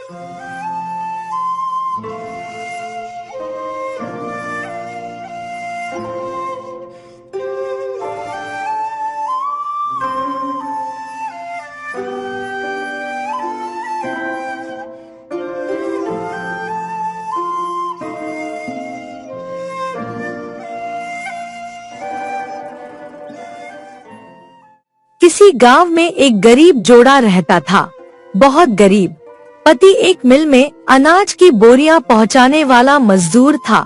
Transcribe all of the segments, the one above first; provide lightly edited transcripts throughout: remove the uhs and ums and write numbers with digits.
किसी गांव में एक गरीब जोड़ा रहता था, बहुत गरीब। पति एक मिल में अनाज की बोरियां पहुंचाने वाला मजदूर था।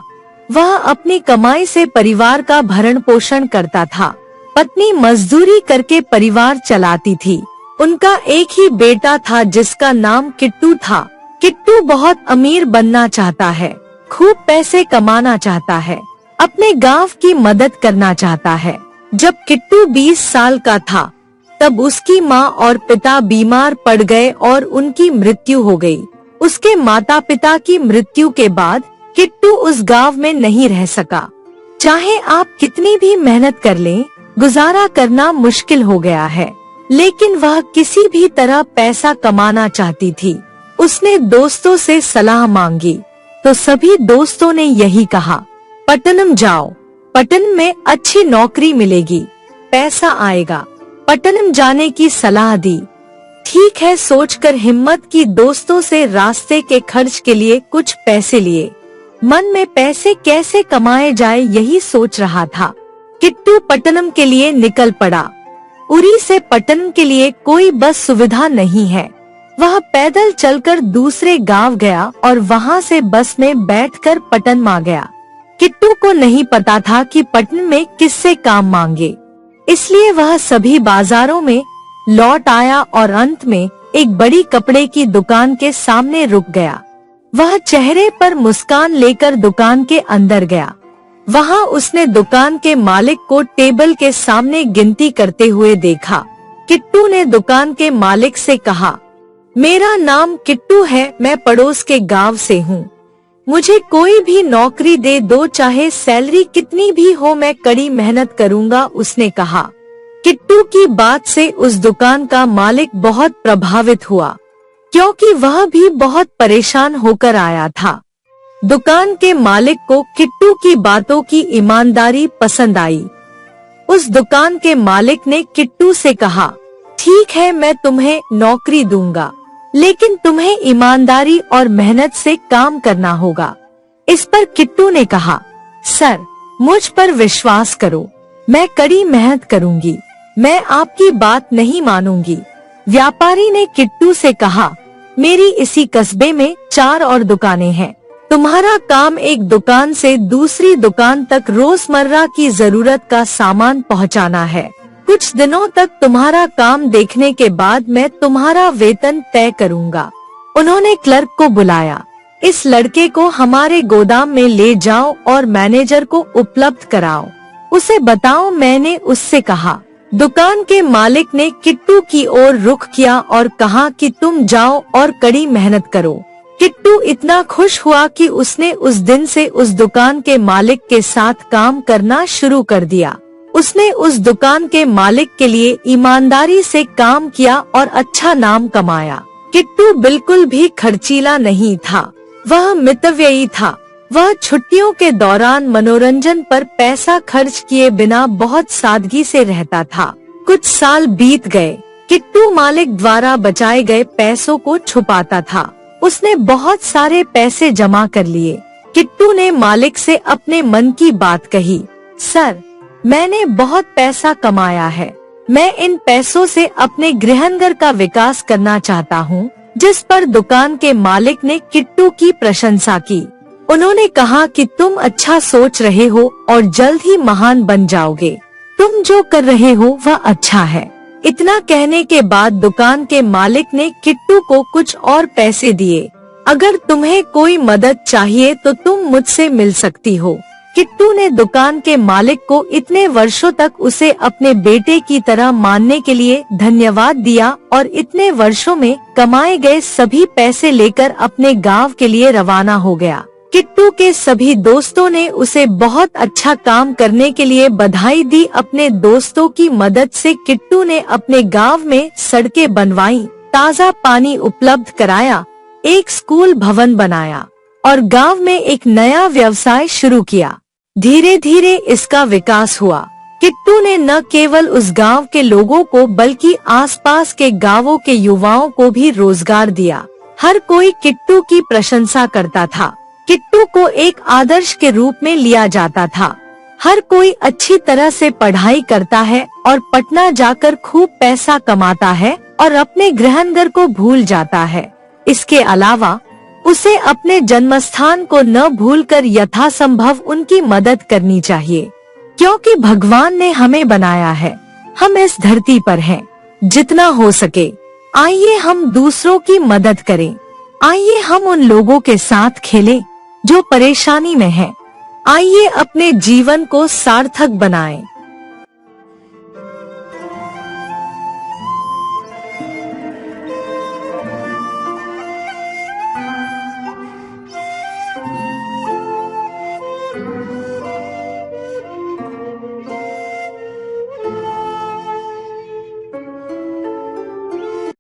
वह अपनी कमाई से परिवार का भरण पोषण करता था। पत्नी मजदूरी करके परिवार चलाती थी। उनका एक ही बेटा था जिसका नाम किट्टू था। किट्टू बहुत अमीर बनना चाहता है, खूब पैसे कमाना चाहता है, अपने गांव की मदद करना चाहता है। जब किट्टू 20 साल का था तब उसकी माँ और पिता बीमार पड़ गए और उनकी मृत्यु हो गई। उसके माता पिता की मृत्यु के बाद किट्टू उस गांव में नहीं रह सका। चाहे आप कितनी भी मेहनत कर लें, गुजारा करना मुश्किल हो गया है। लेकिन वह किसी भी तरह पैसा कमाना चाहती थी। उसने दोस्तों से सलाह मांगी तो सभी दोस्तों ने यही कहा, पटनम जाओ, पटनम में अच्छी नौकरी मिलेगी, पैसा आएगा। पटनम जाने की सलाह दी। ठीक है सोचकर हिम्मत की दोस्तों से रास्ते के खर्च के लिए कुछ पैसे लिए। मन में पैसे कैसे कमाए जाए यही सोच रहा था। किट्टू पटनम के लिए निकल पड़ा। उरी से पटनम के लिए कोई बस सुविधा नहीं है। वह पैदल चलकर दूसरे गांव गया और वहां से बस में बैठकर पटनम आ गया। किट्टू को नहीं पता था कि पटनम में किससे काम मांगे, इसलिए वह सभी बाजारों में लौट आया और अंत में एक बड़ी कपड़े की दुकान के सामने रुक गया। वह चेहरे पर मुस्कान लेकर दुकान के अंदर गया। वहां उसने दुकान के मालिक को टेबल के सामने गिनती करते हुए देखा। किट्टू ने दुकान के मालिक से कहा, मेरा नाम किट्टू है, मैं पड़ोस के गांव से हूँ। मुझे कोई भी नौकरी दे दो, चाहे सैलरी कितनी भी हो, मैं कड़ी मेहनत करूँगा, उसने कहा। किट्टू की बात से उस दुकान का मालिक बहुत प्रभावित हुआ, क्योंकि वह भी बहुत परेशान होकर आया था। दुकान के मालिक को किट्टू की बातों की ईमानदारी पसंद आई। उस दुकान के मालिक ने किट्टू से कहा, ठीक है मैं तुम्हें नौकरी दूंगा, लेकिन तुम्हें ईमानदारी और मेहनत से काम करना होगा। इस पर किट्टू ने कहा, सर मुझ पर विश्वास करो, मैं कड़ी मेहनत करूंगी, मैं आपकी बात नहीं मानूंगी। व्यापारी ने किट्टू से कहा, मेरी इसी कस्बे में 4 और दुकानें हैं। तुम्हारा काम एक दुकान से दूसरी दुकान तक रोजमर्रा की जरूरत का सामान पहुंचाना है। कुछ दिनों तक तुम्हारा काम देखने के बाद मैं तुम्हारा वेतन तय करूंगा। उन्होंने क्लर्क को बुलाया। इस लड़के को हमारे गोदाम में ले जाओ और मैनेजर को उपलब्ध कराओ, उसे बताओ मैंने उससे कहा। दुकान के मालिक ने किट्टू की ओर रुख किया और कहा कि तुम जाओ और कड़ी मेहनत करो। किट्टू इतना खुश हुआ कि उसने उस दिन से उस दुकान के मालिक के साथ काम करना शुरू कर दिया। उसने उस दुकान के मालिक के लिए ईमानदारी से काम किया और अच्छा नाम कमाया। किट्टू बिल्कुल भी खर्चीला नहीं था, वह मितव्ययी था। वह छुट्टियों के दौरान मनोरंजन पर पैसा खर्च किए बिना बहुत सादगी से रहता था। कुछ साल बीत गए। किट्टू मालिक द्वारा बचाए गए पैसों को छुपाता था। उसने बहुत सारे पैसे जमा कर लिए। किट्टू ने मालिक से अपने मन की बात कही, सर मैंने बहुत पैसा कमाया है, मैं इन पैसों से अपने गृहनगर का विकास करना चाहता हूँ। जिस पर दुकान के मालिक ने किट्टू की प्रशंसा की। उन्होंने कहा कि तुम अच्छा सोच रहे हो और जल्द ही महान बन जाओगे, तुम जो कर रहे हो वह अच्छा है। इतना कहने के बाद दुकान के मालिक ने किट्टू को कुछ और पैसे दिए। अगर तुम्हें कोई मदद चाहिए तो तुम मुझसे मिल सकती हो। किट्टू ने दुकान के मालिक को इतने वर्षों तक उसे अपने बेटे की तरह मानने के लिए धन्यवाद दिया और इतने वर्षों में कमाए गए सभी पैसे लेकर अपने गांव के लिए रवाना हो गया। किट्टू के सभी दोस्तों ने उसे बहुत अच्छा काम करने के लिए बधाई दी। अपने दोस्तों की मदद से किट्टू ने अपने गांव में सड़कें बनवाई, ताज़ा पानी उपलब्ध कराया, एक स्कूल भवन बनाया और गांव में एक नया व्यवसाय शुरू किया। धीरे धीरे इसका विकास हुआ। किट्टू ने न केवल उस गांव के लोगों को बल्कि आसपास के गांवों के युवाओं को भी रोजगार दिया। हर कोई किट्टू की प्रशंसा करता था। किट्टू को एक आदर्श के रूप में लिया जाता था। हर कोई अच्छी तरह से पढ़ाई करता है और पटना जाकर खूब पैसा कमाता है और अपने गृहनगर को भूल जाता है। इसके अलावा उसे अपने जन्मस्थान को न भूलकर यथासंभव उनकी मदद करनी चाहिए, क्योंकि भगवान ने हमें बनाया है, हम इस धरती पर हैं। जितना हो सके आइए हम दूसरों की मदद करें। आइए हम उन लोगों के साथ खेलें जो परेशानी में हैं। आइए अपने जीवन को सार्थक बनाएं।